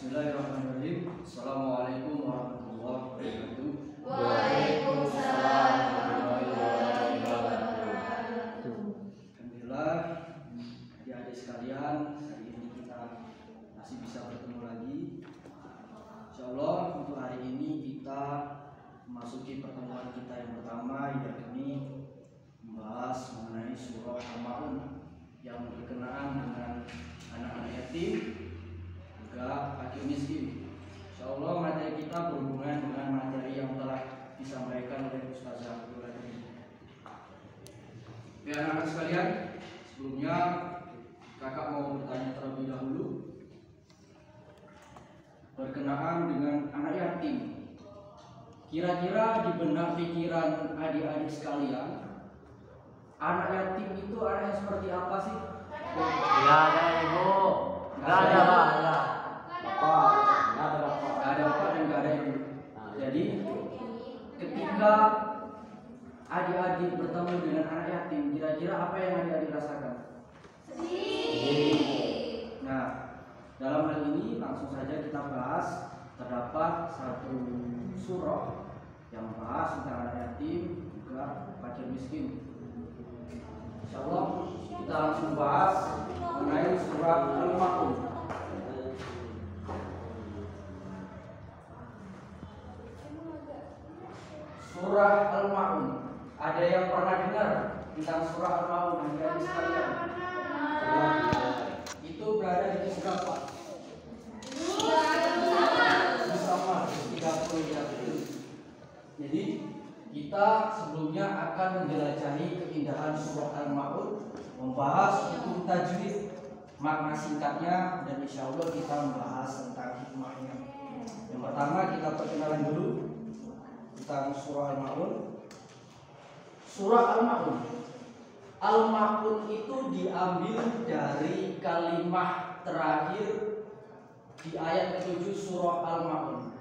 Bismillahirrahmanirrahim. Assalamualaikum warahmatullahi wabarakatuh. Waalaikumsalam warahmatullahi wabarakatuh. Alhamdulillah, adik-adik sekalian, hari ini kita masih bisa bertemu lagi. Insyaallah untuk hari ini kita memasuki pertemuan kita yang pertama, yakni membahas mengenai surah Al-Ma'un yang berkenaan dengan anak-anak yatim juga fakir miskin. Insyaallah materi kita berhubungan dengan materi yang telah disampaikan oleh Ustazah Abdul Hakim. Ya anak-anak sekalian, sebelumnya kakak mau bertanya terlebih dahulu berkenaan dengan anak yatim. Kira-kira di benak pikiran adik-adik sekalian, anak yatim itu anak yang seperti apa sih? Gak ada ibu, gak ada ayah, Gak ada bapak dan gak ada ibu. Jadi ketika adik-adik bertemu dengan anak yatim, kira-kira apa yang adik-adik rasakan? sedih. Nah, dalam hal ini langsung saja kita bahas. Terdapat satu surah yang membahas tentang anak yatim juga fakir miskin. Insyaallah kita langsung bahas mengenai surah Al-Ma'un. Surah Al-Ma'un. Ada yang pernah dengar tentang surah Al-Ma'un adik-adik sekalian? Itu berada di juz berapa? Sama 30. Jadi kita sebelumnya akan menjelajahi keindahan surah Al-Ma'un, membahas hukum tajwid, makna singkatnya, dan insya Allah kita membahas tentang hikmahnya. Yang pertama kita perkenalan dulu tentang surah Al-Ma'un. Surah Al-Ma'un, Al-Ma'un itu diambil dari kalimat terakhir di ayat ke-7 surah Al-Ma'un.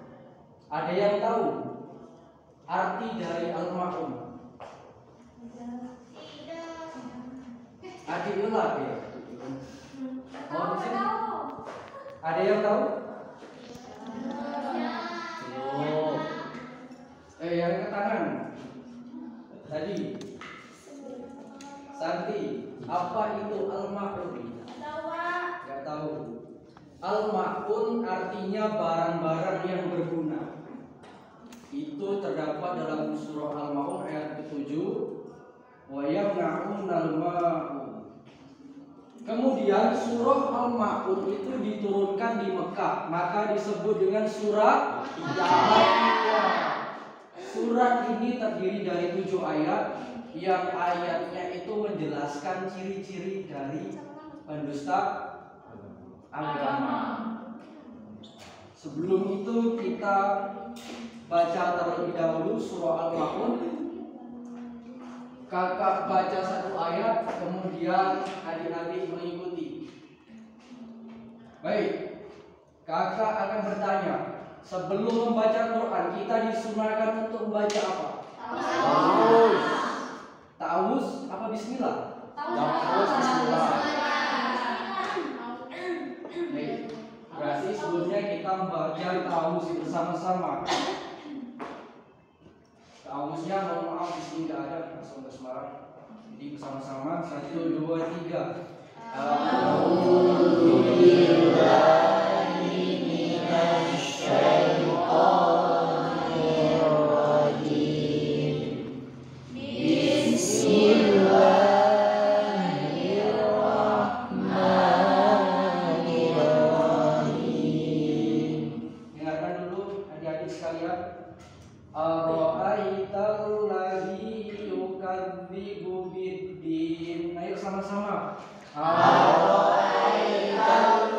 Ada yang tahu arti dari Al-Ma'un? Adilah ya. Oh, di sini. Ada yang tahu? Oh. Yang ke tangan. Tadi. Santi, apa itu Al-Ma'un? Gak tahu. Al-Ma'un artinya barang-barang yang berguna. Itu terdapat dalam surah Al-Ma'un ayat ke-7. Wa yamna'unal ma'un. Kemudian surah Al-Ma'un itu diturunkan di Mekah, maka disebut dengan surah Al-Ma'un. Surat ini terdiri dari 7 ayat, yang ayatnya itu menjelaskan ciri-ciri dari pendusta agama. Sebelum itu kita baca terlebih dahulu surah Al-Ma'un. Kakak baca satu ayat, kemudian adik-adik mengikuti. Baik, kakak akan bertanya. Sebelum membaca Quran, kita disunahkan untuk membaca apa? Ta'awuz. Ta'awuz apa bismillah? Ta'awuz bismillah. Baik, berarti sebelumnya kita membaca ta'awuz bersama-sama. Ta'awuznya mohon maaf di sini nggak ada, langsung ke Semarang. Jadi bersama-sama 1, 2, 3. Dengarkan dulu adik-adik sekalian. Ara'aital ladzi yukadzibu biddin. Ayo sama-sama. Ara'aital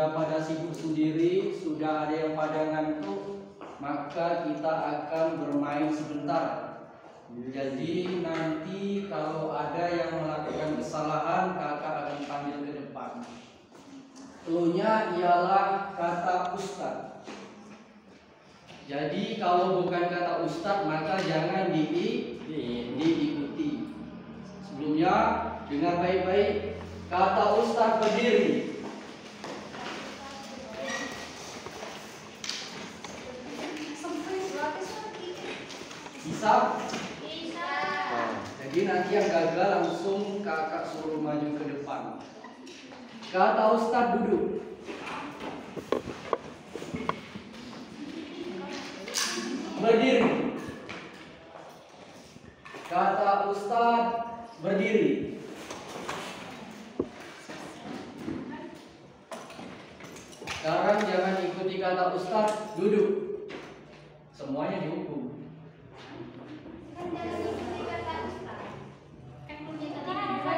sudah pada sibuk sendiri, sudah ada yang pada ngantuk, maka kita akan bermain sebentar. Jadi nanti kalau ada yang melakukan kesalahan, kakak akan panggil ke depan. Cluenya ialah kata ustad. Jadi kalau bukan kata ustad, maka jangan diikuti. Sebelumnya dengar baik-baik. Kata ustad berdiri. Bisa? Jadi nanti yang gagal langsung kakak suruh maju ke depan. Kata ustad duduk. Berdiri. Kata ustad berdiri. Sekarang jangan ikuti kata ustad, duduk. Semuanya dihukum.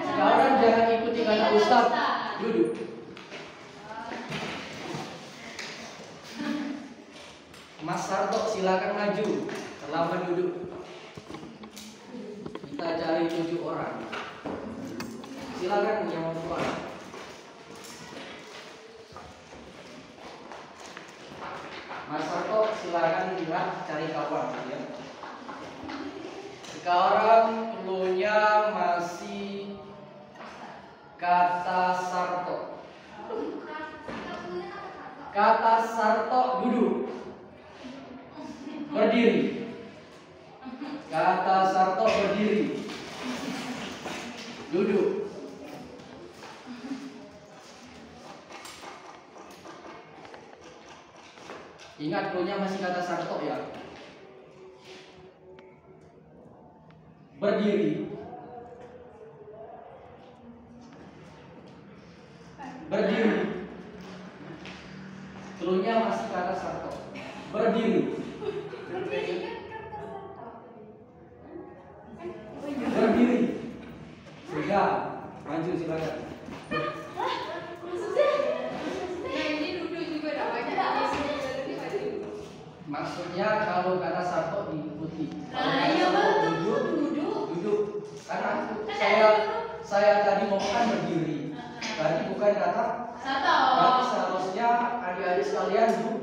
Sekarang jangan ikuti kata ustad, duduk. Mas Sarto silakan maju, terlambat duduk. Kita cari 7 orang. Silakan yang mau keluar. Mas Sarto silakan lihat cari kawan ya. Sekarang cluenya masih kata Sarto. Kata Sarto duduk. Berdiri. Kata Sarto berdiri. Duduk. Ingat cluenya masih kata Sarto ya. Berdiri. Berdiri. Cluenya masih kata Sarto. Berdiri. Berdiri. Sudah, maju silakan. Maksudnya kalau kata Sarto diikuti. Duduk. Karena saya tadi mau kan berdiri. Tadi bukan kata Sarto. Berarti seharusnya adik-adik sekalian duduk.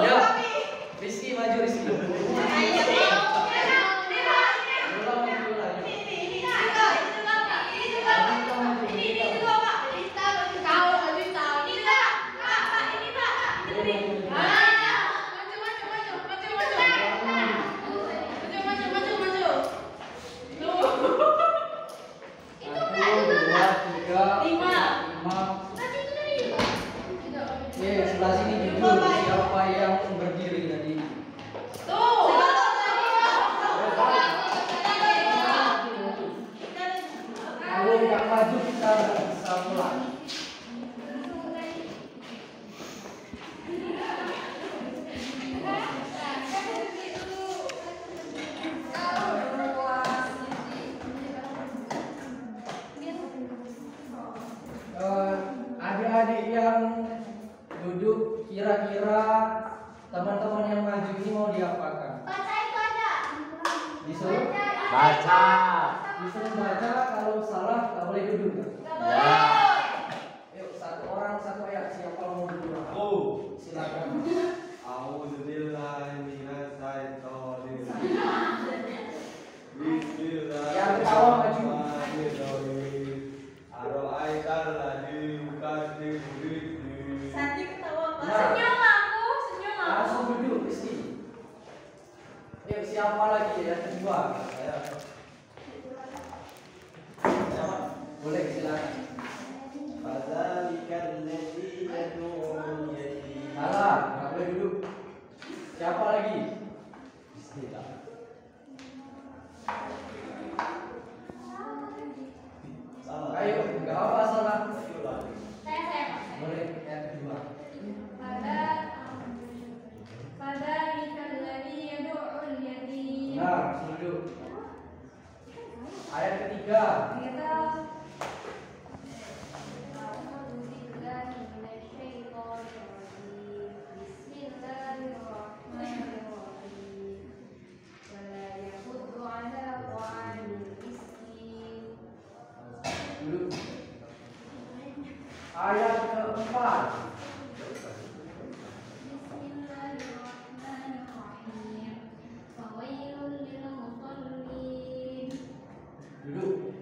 Ya, Rizky maju Rizky. Sebelah sini jujur siapa yang berdiri tadi? Kalau yang maju kita bisa pulang. Adik-adik yang duduk, kira-kira teman-teman yang maju ini mau diapakan? Baca itu ada. Disuruh Baca. Disuruh baca, kalau salah nggak boleh duduk. Ya. Yuk, satu orang satu ayat, siapa mau duduk? Aku. Silakan. Yang ketawa maju. Santi ketawa apa? Nah. Senyum aku. Langsung duduk Rizky. Yuk, siapa lagi yang kedua? Siapa? Boleh silakan. Salah, nggak boleh duduk. Siapa lagi? Ayo, nggak apa salah. Saya. Boleh yang kedua. Pada ikan lagi yadul yatim. Nah, duduk. Ayat ketiga. Kita ayat keempat. Bismillahirrahmanirrahim. Fawailul lil musallin. Duduk.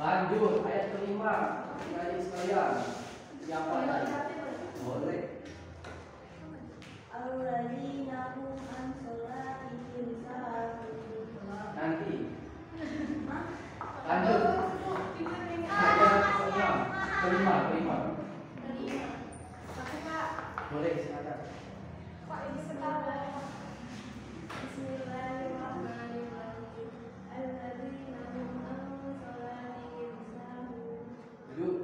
Lanjut ayat kelima. Adik sekalian, siapa tadi? Boleh. Alladzina hum an sholatihim sahun. Nanti. Lanjut. Ayat keenam. Kelima. Boleh silakan. Bismillahirrahmanirrahim. Alladzina hum an sholatihim sahun. Duduk.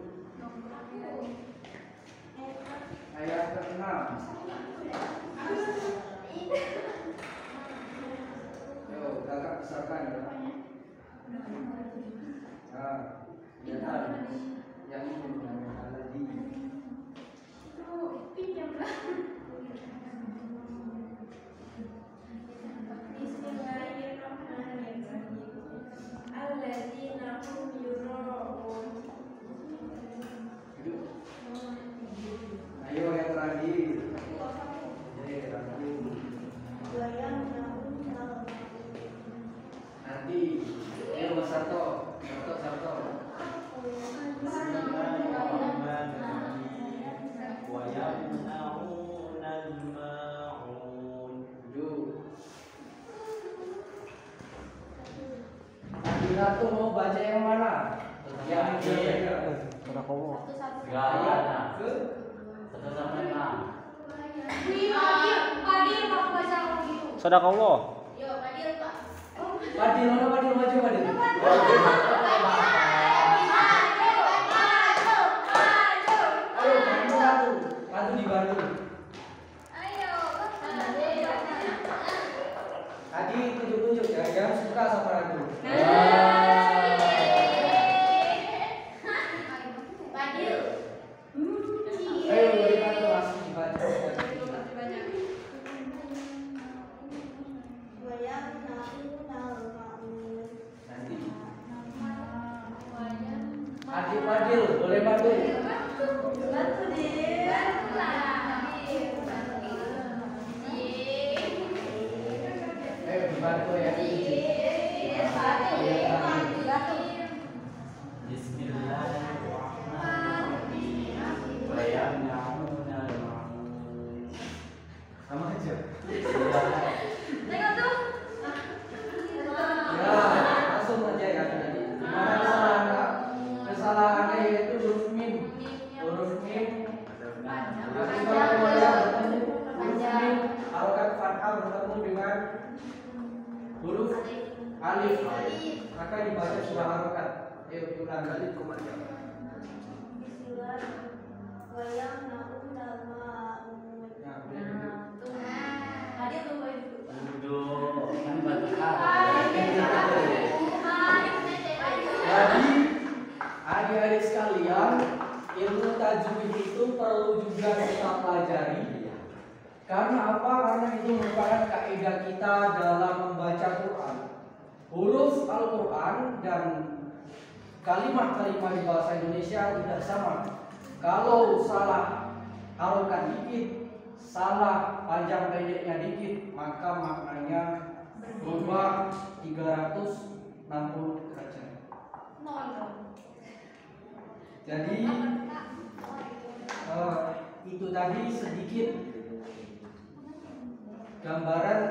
Ayat keenam. Yo, kakak besarkan ya. Nah, lihat yang ini yang tadi. Bismillahirrahmanirrahim. Alladzina hum yura'un. Duduk. Ayo yang terakhir. Terakhir. Wa yamna'una. Nanti. Ayo Mas Sarto. Sarto. Wa yamna'unal ma'un. Duduk. Adina tuh mau baca yang mana? Yang ketiga. Gaya. Ke? Satu sampai enam. Sadaqallah. Padil mana Padil maju Padil. Ayo satu dibantu. Tadi tunjuk jangan suka sama ratu. Ayo dibantu langsung dibaca. Nanti. Adik Padil boleh bantu. Ayo dibantu ya. Bismillahirrahmanirrahim. Wa yamna'unal ma'un. Sama aja. Bismillahirrahmanirrahim. Ya, langsung aja ya tadi. Gimana kesalahannya? Kesalahannya yaitu huruf mim. Huruf mim. Nanti kalau mulai bertemu huruf mim, harokat fathah bertemu dengan huruf alif. Maka dibaca surah harokat. Ayo ulang kali kemana? Nah, boleh duduk. Duduk. Kan baca. Jadi adik-adik sekalian, ilmu tajwid itu perlu juga kita pelajari. Karena apa? Karena itu merupakan kaidah kita dalam membaca Quran. Huruf Al-Quran dan kalimat-kalimat di bahasa Indonesia tidak sama. Kalau salah harokat dikit, salah panjang pendeknya dikit, maka maknanya berubah 360 derajat. Jadi itu tadi sedikit gambaran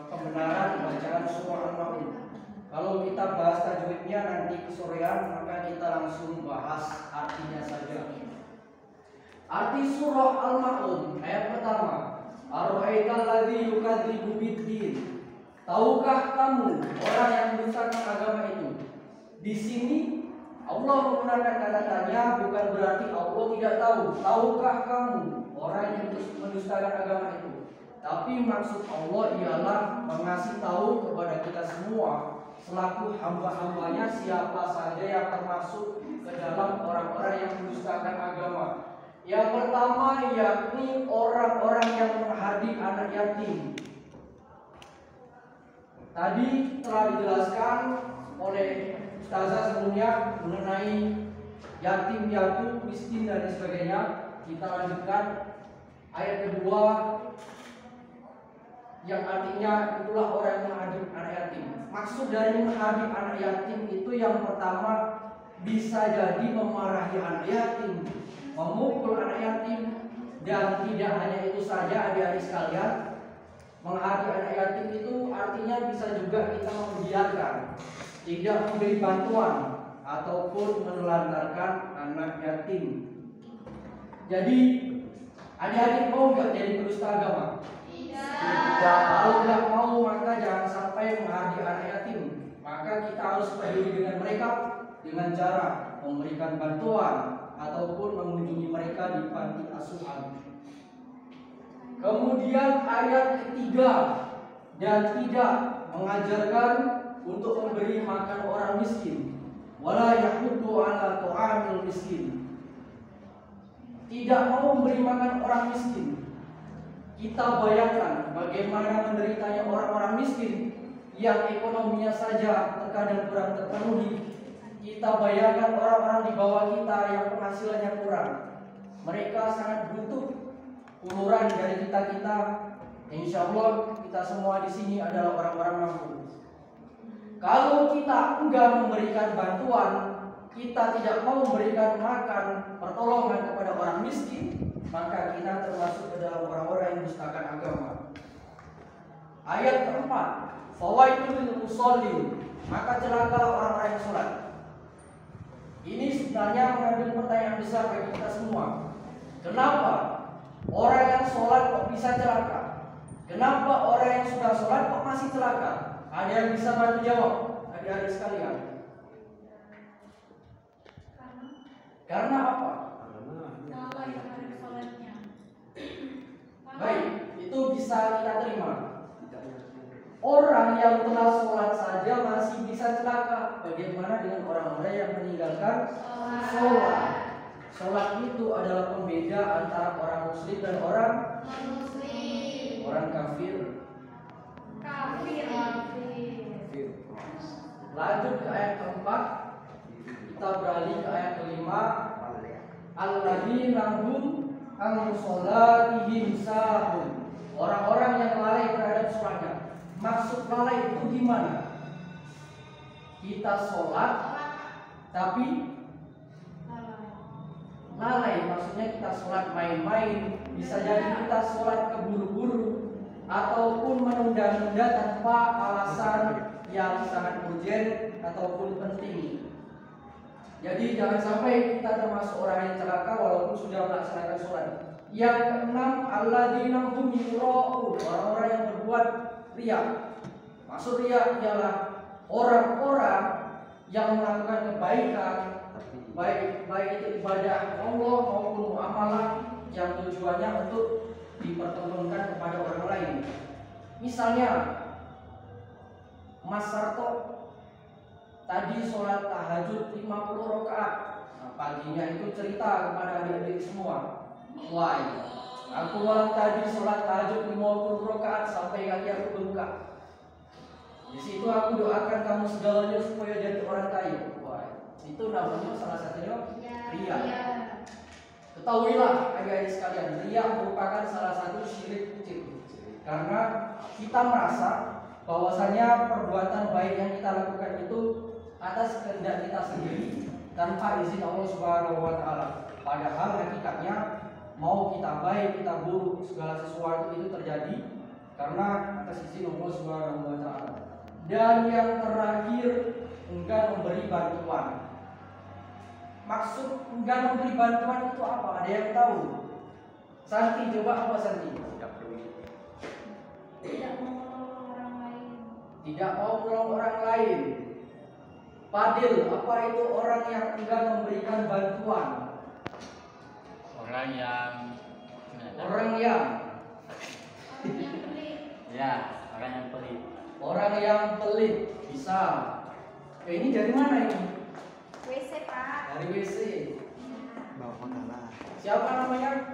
pembenaran bacaan surah Al-Maun. Kalau kita bahas tajwidnya nanti kesorean, maka kita langsung bahas artinya saja. Arti surah Al-Maun ayat pertama, Ar-ra'aital ladzi yukadzibu bid-din. Tahukah kamu orang yang mendustakan agama itu? Di sini Allah menggunakan kata tanya bukan berarti Allah tidak tahu. Tahukah kamu orang yang mendustakan agama itu? Tapi maksud Allah ialah mengasih tahu kepada kita semua selaku hamba-hambanya siapa saja yang termasuk ke dalam orang-orang yang mendustakan agama. Yang pertama yakni orang-orang yang menghardik anak yatim. Tadi telah dijelaskan oleh ustazah sebelumnya mengenai yatim piatu, miskin dan sebagainya. Kita lanjutkan ayat kedua yang artinya itulah orang yang menghadir anak yatim. Maksud dari menghadir anak yatim itu yang pertama bisa jadi memarahi anak yatim, memukul anak yatim, dan tidak hanya itu saja adik-adik sekalian. Menghadir anak yatim itu artinya bisa juga kita membiarkan, tidak memberi bantuan ataupun menelantarkan anak yatim. Jadi adik-adik mau nggak jadi perusta agama? Tidak. Kalau nggak mau maka jangan sampai menghadir anak yatim. Maka kita harus peduli dengan mereka dengan cara memberikan bantuan ataupun mengunjungi mereka di panti asuhan. Kemudian ayat ketiga, dan tidak mengajarkan untuk memberi makan orang miskin. Wala yahuddu ala ta'amil miskin. Tidak mau memberi makan orang miskin. Kita bayangkan bagaimana menderitanya orang-orang miskin yang ekonominya saja terkadang kurang terpenuhi. Kita bayangkan orang-orang di bawah kita yang penghasilannya kurang. Mereka sangat butuh uluran dari kita. Insya Allah kita semua di sini adalah orang-orang mampu. Kalau kita enggak memberikan bantuan, kita tidak mau memberikan makan, pertolongan kepada orang miskin, maka kita termasuk ke dalam orang-orang yang mendustakan agama. Ayat keempat, fawailul lil musallin, maka celakalah orang-orang yang sholat. Ini sebenarnya mengandung pertanyaan besar bagi kita semua. Kenapa orang yang sholat kok bisa celaka? Kenapa orang yang sudah sholat kok masih celaka? Ada yang bisa bantu jawab? Adik-adik sekalian. Karena apa? Baik, itu bisa kita terima. Orang yang telah sholat saja masih bisa celaka. Bagaimana dengan orang-orang yang meninggalkan sholat? Sholat itu adalah pembeda antara orang muslim dan orang kafir. Lanjut ke ayat keempat. Kita beralih ke ayat kelima. Alladzina hum an sholatihim sahun. Orang-orang yang lalai terhadap sholatnya. Maksud lalai itu gimana? Kita sholat tapi lalai, maksudnya kita sholat main-main. Bisa jadi kita sholat keburu-buru ataupun menunda-nunda tanpa alasan yang sangat urgen ataupun penting. Jadi jangan sampai kita termasuk orang yang celaka walaupun sudah melaksanakan sholat. Yang keenam, alladzina hum yura'un, orang-orang yang berbuat riya. Maksud riya ialah orang-orang yang melakukan kebaikan, baik itu ibadah Allah maupun muamalah yang tujuannya untuk dipertontonkan kepada orang lain. Misalnya Mas Sarto tadi sholat tahajud 50 rakaat. Nah, paginya itu cerita kepada adik-adik semua. Wah, aku malam tadi sholat tahajud 50 rakaat sampai kaki aku bengkak. Di situ aku doakan kamu segalanya supaya jadi orang kaya. Wah, itu namanya salah satunya riya. Ketahuilah adik-adik sekalian, riya merupakan salah satu syirik kecil. Karena kita merasa bahwasanya perbuatan baik yang kita lakukan itu atas kehendak kita sendiri tanpa izin Allah Subhanahu wa taala. Padahal hakikatnya mau kita baik, kita buruk, segala sesuatu itu terjadi karena atas izin Allah Subhanahu wa taala. Dan yang terakhir, enggan memberi bantuan. Maksud enggan memberi bantuan itu apa? Ada yang tahu? Santi, coba apa Santi? Tidak mau menolong orang lain. Tidak mau menolong orang lain. Fadil, apa itu orang yang enggan memberikan bantuan? Orang yang pelit. ya, orang yang pelit. Orang yang pelit bisa. Ini dari mana ini? WC Pak. Dari WC. Siapa namanya?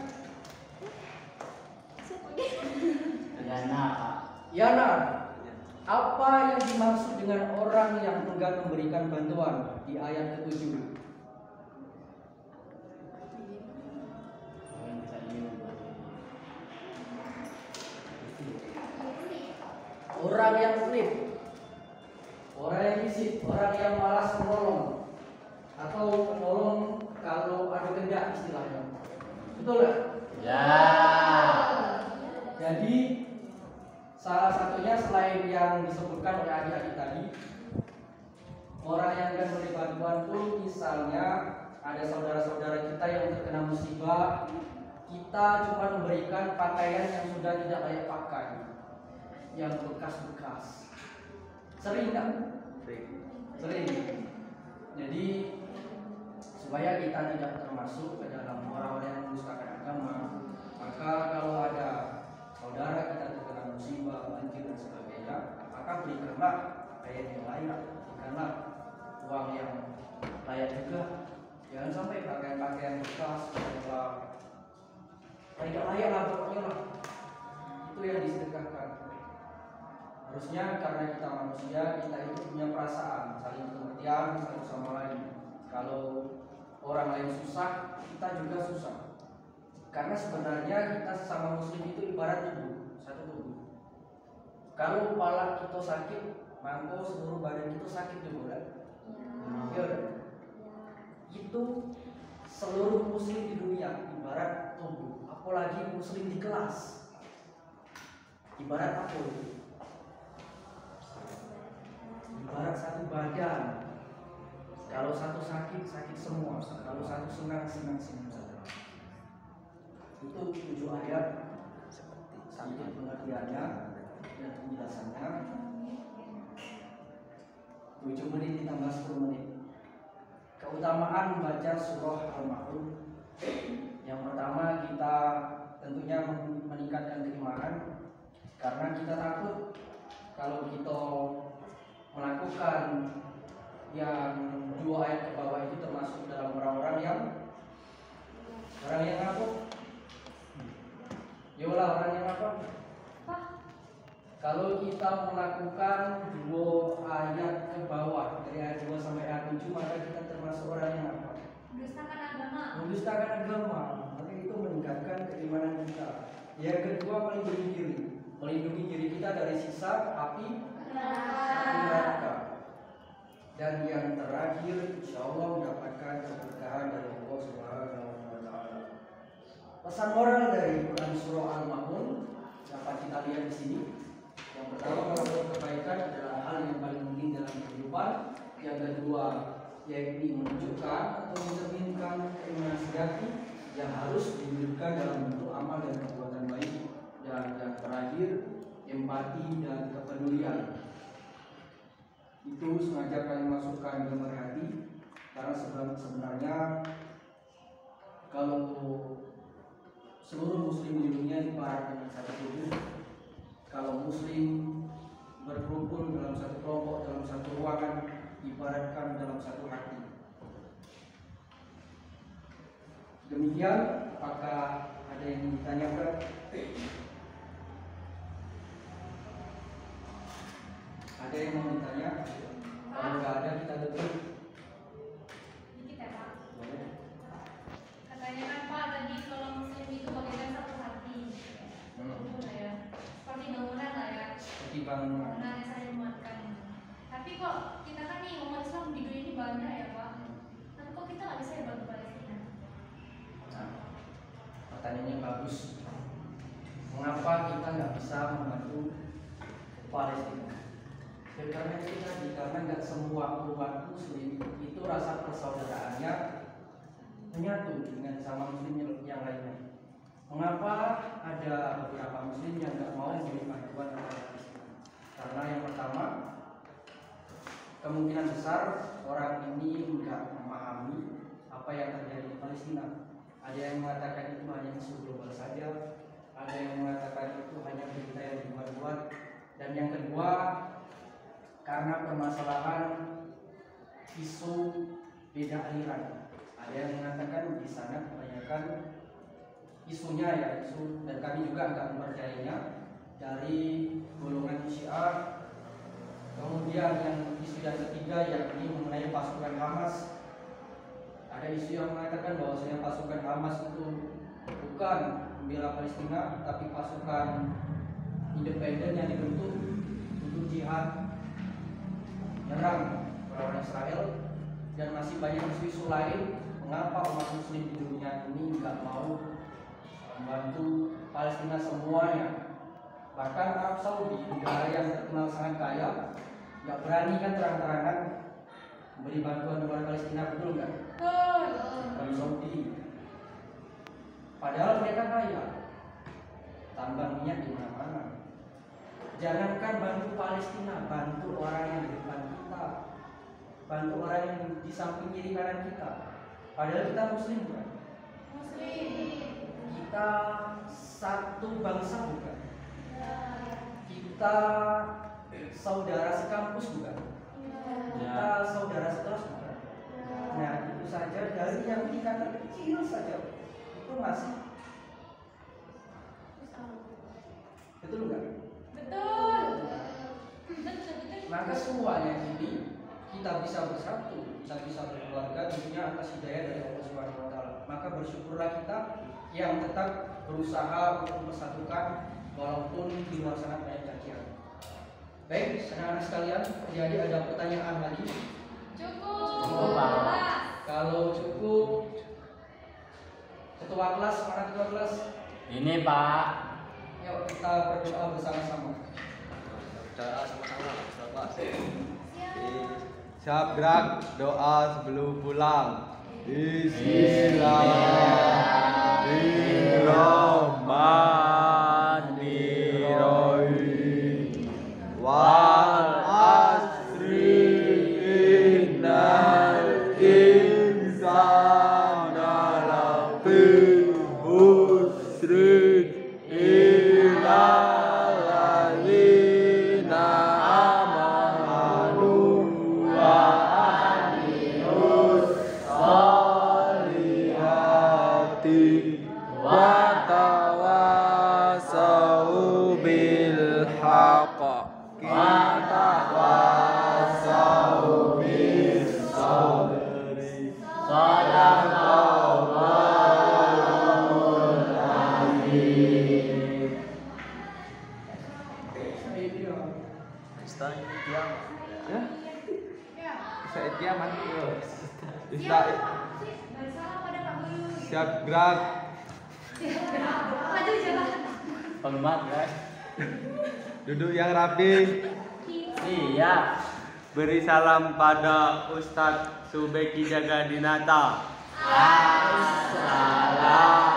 Yana. Yana. Apa yang dimaksud dengan orang yang enggan memberikan bantuan di ayat ke-7? Orang yang pelit, orang yang isip, orang yang malas menolong, atau menolong kalau ada kehendak istilahnya. Betul nggak? Ya. Jadi salah satunya selain yang disebutkan oleh adik-adik tadi, orang yang akan memberi bantuan itu misalnya ada saudara-saudara kita yang terkena musibah, kita cuma memberikan pakaian yang sudah tidak layak pakai, yang bekas-bekas. Sering nggak? Sering. Jadi supaya kita tidak termasuk ke dalam orang-orang yang mendustakan agama, maka kalau ada saudara kita terkena musibah, banjir dan sebagainya, maka berikanlah pakaian yang layak, berikanlah uang yang layak juga. Jangan sampai pakaian-pakaian bekas, tidak layak lah pokoknya lah. Itu yang disedekahkan. Harusnya karena kita manusia, kita itu punya perasaan, saling pengertian satu sama lain. Kalau orang lain susah, kita juga susah. Karena sebenarnya kita sesama muslim itu ibarat tubuh, satu tubuh. Kalau kepala kita sakit, maka seluruh badan kita sakit juga kan? Ya. Itu seluruh muslim di dunia ibarat tubuh, apalagi muslim di kelas. Ibarat apa itu? Ibarat satu badan. Kalau satu sakit, sakit semua. Kalau satu senang, senang semua. Itu 7 ayat sampai pengertiannya dan penjelasannya. 7 menit ditambah 10 menit. Keutamaan membaca surah Al-Ma'un. Yang pertama, kita tentunya meningkatkan keimanan, karena kita takut kalau kita melakukan yang 2 ayat ke bawah itu termasuk dalam orang-orang yang apa? Yolah, orang yang apa? Kalau kita melakukan 2 ayat ke bawah dari ayat 2 sampai ayat 7, maka kita termasuk orang yang apa? Mendustakan agama. Mendustakan agama. Maka itu meningkatkan keimanan kita. Yang kedua, melindungi diri kita dari siksa api neraka. Dan yang terakhir, insya Allah mendapatkan keberkahan dari Allah Subhanahu wa Ta'ala. Pesan moral dari Quran surah Al-Ma'un dapat kita lihat di sini. Yang pertama, melakukan kebaikan adalah hal yang paling penting dalam kehidupan. Yang kedua, yaitu menunjukkan atau mencerminkan keimanan sejati yang harus diwujudkan dalam bentuk amal dan perbuatan baik. Dan yang terakhir, empati dan kepedulian. Itu sengaja kami masukkan gambar hati, karena sebenarnya kalau seluruh muslim di dunia ibarat dengan satu tubuh. Kalau muslim berkumpul dalam satu kelompok, dalam satu ruangan, ibaratkan dalam satu hati. Demikian, apakah ada yang ditanyakan? Ada yang mau ditanya? Kalau nggak ada, kita tutup. Dikit ya Pak. Boleh. Katanya kan Pak tadi kalau muslim itu bagaikan satu hati. Betul lah ya. Seperti bangunan lah ya. Seperti bangunan. Bangunan yang saling menguatkan. Tapi kok kita kan nih umat Islam di dunia ini banyak ya Pak. Tapi kok kita nggak bisa ya bantu Palestina? Nah, pertanyaannya bagus. Mengapa kita nggak bisa membantu Palestina? Ya karena itu tadi, karena nggak semua umat muslim itu rasa persaudaraannya menyatu dengan sama muslim yang lainnya. Mengapa ada beberapa muslim yang nggak mau memberi bantuan kepada Palestina? Karena yang pertama, kemungkinan besar orang ini nggak memahami apa yang terjadi di Palestina. Ada yang mengatakan itu hanya isu global saja, ada yang mengatakan itu hanya berita yang dibuat-buat, dan yang kedua, karena permasalahan isu beda aliran. Ada yang mengatakan di sana kebanyakan isunya ya isu, dan kami juga nggak mempercayainya, dari golongan Syiah Kemudian isu yang ketiga yakni mengenai pasukan Hamas. Ada isu yang mengatakan bahwasanya pasukan Hamas itu bukan membela Palestina, tapi pasukan independen yang dibentuk untuk jihad menyerang orang Israel. Dan masih banyak isu-isu lain mengapa umat muslim di dunia ini nggak mau membantu Palestina semuanya. Bahkan Arab Saudi, negara yang terkenal sangat kaya, nggak berani kan terang-terangan memberi bantuan kepada Palestina, betul nggak? Arab Saudi. Padahal mereka kaya, tambang minyak di mana-mana. Jangankan bantu Palestina, bantu orang yang di depan kita, bantu orang yang di samping kiri kanan kita. Padahal kita muslim bukan? Muslim. Kita satu bangsa bukan? Kita saudara sekampus bukan? Kita saudara sekelas bukan? Nah itu saja dari yang tingkatan kecil saja itu masih betul nggak? Betul. Maka semuanya ini kita bisa bersatu, kita bisa berkeluarga tentunya atas hidayah dari Allah Subhanahu Wa Taala. Maka bersyukurlah kita yang tetap berusaha untuk mempersatukan walaupun di luar sana banyak cacian. Baik, anak-anak sekalian, jadi ada pertanyaan lagi? Cukup. Kalau cukup, ketua kelas mana ketua kelas? Ini Pak. Yuk kita berdoa bersama-sama. Doa sama-sama. Siap gerak doa sebelum pulang. Bismillahirrahmanirrahim. Wal asri innal insana lafi khusrin illa allazina amanu wa amilus solihati wa tawasau bil haqq wa tawasau bis sabri. Shadaqallahul azim. Ya, Ya. saya kiamat. Siap gerak. Maju jalan. Hormat guys. Duduk yang rapi. Iya. Beri salam pada Ustadz Subeki Jagadinata. Assalam.